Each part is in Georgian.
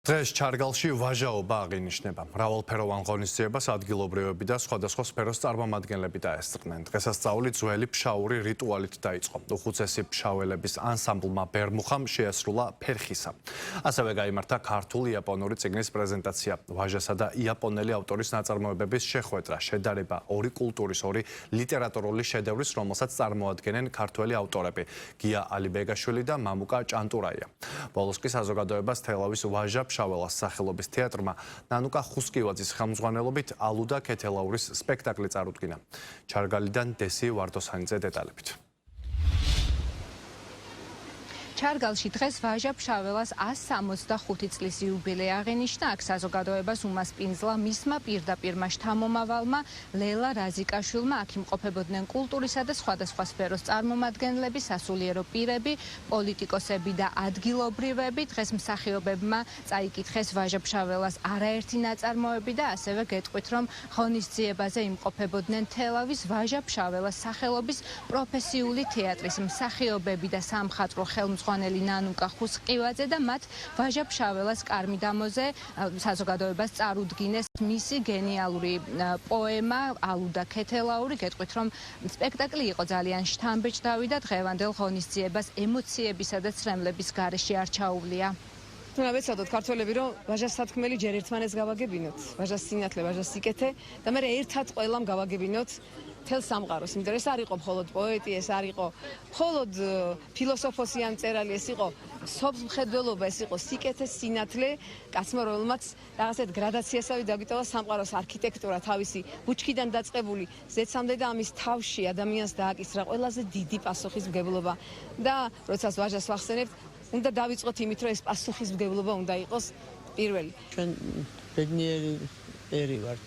დღეს ჩარგალში ვაჟაობა აღინიშნება. მრავალფეროვან ღონისძიებას ადგილობრივები და სხვადასხვა სფეროს წარმომადგენლები დაესწრნენ. დღესასწაული ძველი ფშაური რიტუალით დაიწყო. უხუცესი ფშაველების ანსამბლმა ბერმუხამ შეასრულა ფერხისა. ასევე გაიმართა ქართულ-იაპონური წიგნის პრეზენტაცია. ვაჟასა და იაპონელი ავტორის ნაწარმოებების შეხვედრა, შედარება ორი კულტურის, ორი ლიტერატურული შედევრის, რომელსაც წარმოადგენენ ქართველი ავტორები გია ალიბეგაშვილი და მამუკა ჭანტურაია. ბოლოს კი საზოგადოებას თელავის ვაჟა ფშაველას სახელობის თეატრმა ნანუკა ხუსკივაძის ხელმძღვანელობით ალუ და ქეთელაურის სპექტაკლი წარუდგინა. ჩარგალიდან დესი ვარდოსანიძე დეტალებით. ჩარგალში დღეს ვაჟა ფშაველას 165 წლის იუბილე აღინიშნა. აქ საზოგადოებას უმასპინძლა მისმა პირდაპირმა შთამომავალმა ლელა რაზიკაშვილმა. აქ იმყოფებოდნენ კულტურისა და სხვადასხვა სფეროს წარმომადგენლები, სასულიერო პირები, პოლიტიკოსები და ადგილობრივები. დღეს მსახიობებმა წაიკითხეს ვაჟა ფშაველას არაერთი ნაწარმოები და ასევე გეტყვით, რომ ღონისძიებაზე იმყოფებოდნენ თელავის ვაჟა ფშაველას სახელობის პროფესიული თეატრის მსახიობები და სამხატვრო ხელმძღვანელი ნანუკა ხუსკივაძე და მათ ვაჟა ფშაველას კარმიდამოზე საზოგადოებას წარუდგინეს მისი გენიალური პოემა ალუ და ქეთელაური. გეტყვით, რომ სპექტაკლი იყო ძალიან შთამბეჭდავი და დღევანდელ ღონისძიებას ემოციებისა და ცრემლების გარეშე არ ჩაუვლია. ვეცადოთ ქართველები, რომ ვაჟას სათქმელი ჯერ ერთმანეთს გავაგებინოთ, ვაჟას სინათლე, ვაჟას სიკეთე და მე ერთად ყველამ გავაგებინოთ თელ სამყაროს. იმიტომ ეს არ იყო მხოლოდ პოეტი, ეს არ იყო მხოლოდ ფილოსოფოსი ან მწერალი, ეს იყო სოფლმხედველობა, ეს იყო სიკეთე, სინათლე, კაცმა, რომელმაც რაღაცეთ გრადაციასავი დაგვიტოვა სამყაროს არქიტექტურა, თავისი ბუჩქიდან დაწყებული ზეცამდე და ამის თავში ადამიანს დააკისრა ყველაზე დიდი პასუხისმგებლობა. და როდესაც ვაჟას ვახსენებთ, უნდა დავიწყოთ იმით, რომ ეს პასუხისმგებლობა უნდა იყოს პირველი. ჩვენ ბედნიერი ერი ვართ.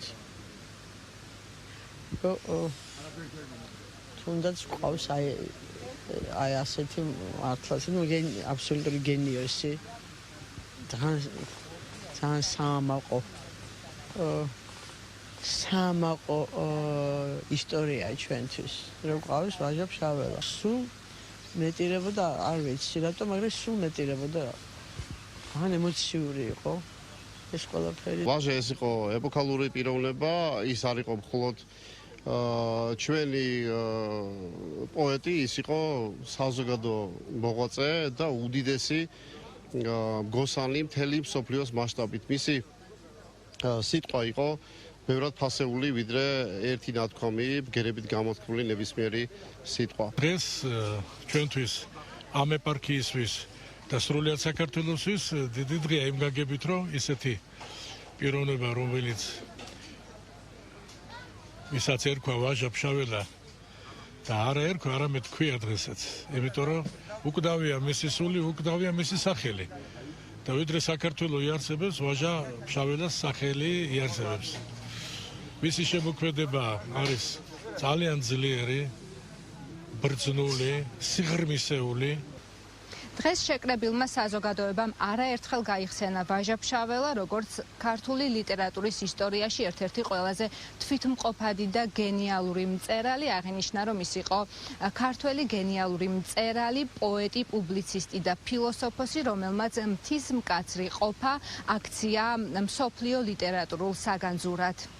თუნდაც ყავს აი ასეთი მართლაც, ნუ აბსოლუტური გენიოსი. თან სამაყო ისტორია ჩვენთვის. რომ ყავს ვაჟა ფშაველა. სულ მეტირებოდა, არ ვიცი რატომ, მაგრამ სულ მეტირებოდა. ან ემოციური იყო ეს ყველაფერი. ვაჟა ეს იყო ეპოქალური პიროვნება, ის არ იყო მხოლოდ ჩვენი პოეტი, ის იყო საზოგადო მოღვაწე და უდიდესი მგოსანი მთელი მსოფლიოს მასშტაბით. მისი სიტყვა იყო ბევრად ფასეული, ვიდრე ერთი ნათქვამი, ბგერებით გამოთქმული ნებისმიერი სიტყვა. დღეს ჩვენთვის ამ ეპარქიისთვის და სრულიად საქართველოსთვის დიდი დღეა იმ გაგებით, რომ ისეთი პიროვნება, რომელიც ვისაც ერქვა ვაჟა ფშაველა და არა ერქვა, არამედ ქვია დღესაც. იმიტომ რომ უკვდავია მისი სული, უკვდავია მისი სახელი. და ვიდრე საქართველო იარსებებს, ვაჟა ფშაველას სახელი იარსებებს. მისი შემოქმედება არის ძალიან ძლიერი, ბრძნული, სიღრმისეული. დღეს შეკრებილმა საზოგადოებამ არაერთხელ გაიხსენა ვაჟა ფშაველა, როგორც ქართული ლიტერატურის ისტორიაში ერთ-ერთი ყველაზე თვითმყოფადი და გენიალური მწერალი. აღინიშნა, რომ ის იყო ქართველი გენიალური მწერალი, პოეტი, პუბლიცისტი და ფილოსოფოსი, რომელმაც მთის მკაცრი ყოფა აქცია მსოფლიო ლიტერატურულ საგანძურად.